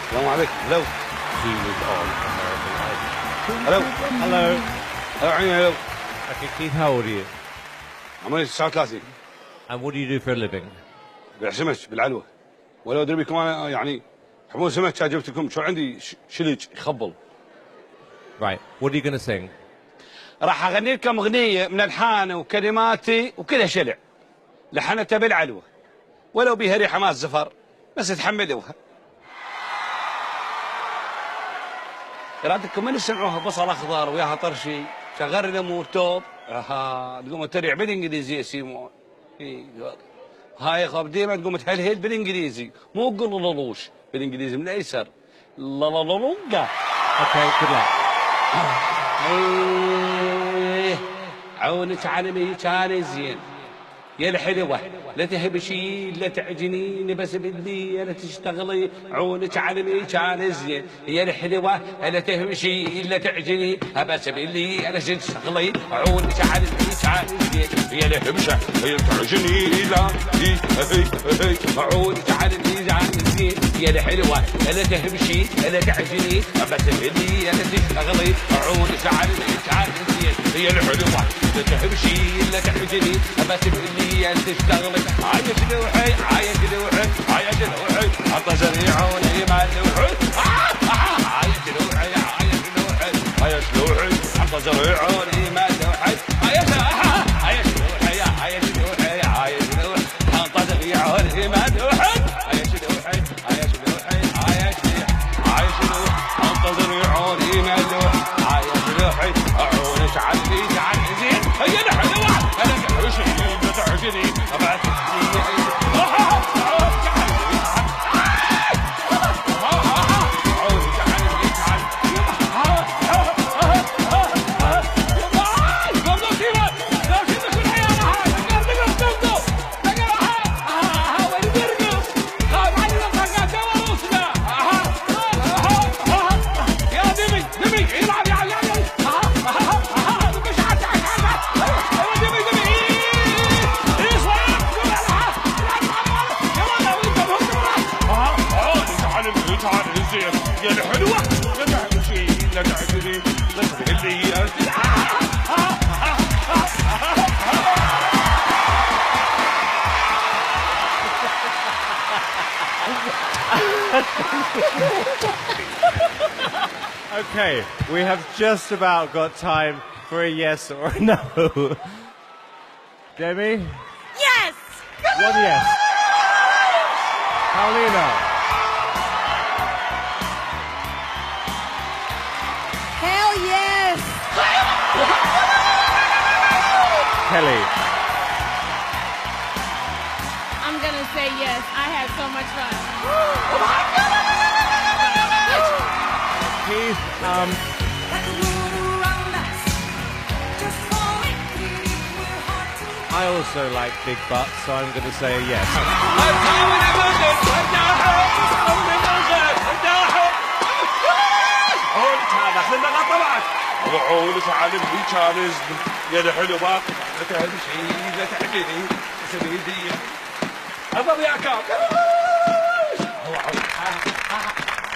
Assalamu alaikum. Hello. He was on American Idol. Hello. Hello. Hello. Okay, Keith, how old are you? عمري 39. And what do you do for a living? بيع سمك بالعلوة. ولو ادري بكم انا يعني تحبون سمك جبتكم شو عندي شلج يخبل. Right. What are you going to sing? راح اغني لكم اغنيه من الحان وكلماتي وكلها شلع. لحنتها بالعلوة. ولو بها ريحه ماء الزفر بس تحملوها. ارادتكم من يسمعوها بصل اخضر وياها طرشي شغل الامور توب. اها تقوم تريع بالانجليزي سيمون. هاي خب ديما تقوم تهلهل بالانجليزي مو قلولوش بالانجليزي من الايسر. لالالالونقا. Okay, good luck. عونك على كان زين يا الحلوة لا تهبشي لا تعجنيني بس بدي لا تشتغلي عونك على كان زين يا الحلوة لا تهبشي لا تعجني بس بدي لا تشتغلي عونك على كان زين يا الهبشة هي تعجني لا عونك على كان زين يا الحلوة لا تهبشي لا تعجني بس بدي لا تشتغلي عونك على كان زين هي الحلوة لا تهبشي لا تعجني بس بدي انت تشتغلي عايش لوحي عايش لوحي عايش لوحي عطى زريعوني ما لوحي عايش لوحي عايش لوحي عايش لوحي عطى زريعوني ما لوحي عايش عايش لوحي عايش لوحي عايش لوحي عطى زريعوني ما لوحي عايش لوحي عايش لوحي عايش لوحي عطى زريعوني ما لوحي عايش لوحي عونك عني عني زين هي الحلوة انا كحوشي تعجني ابعث يا الحلوة لا تعجني لا تعجني لا تهلي Okay, we have just about got time for a yes or a no. Jamie? Yes! One yes. Paulina? Hell yes! Kelly? I'm gonna say yes. I had so much fun. Keith, I also like big butts, so I'm going to say a yes. عونك على البيتشارز يا الحلوة لا تهبشي لا تعجني سبيدية أضرب يا كاب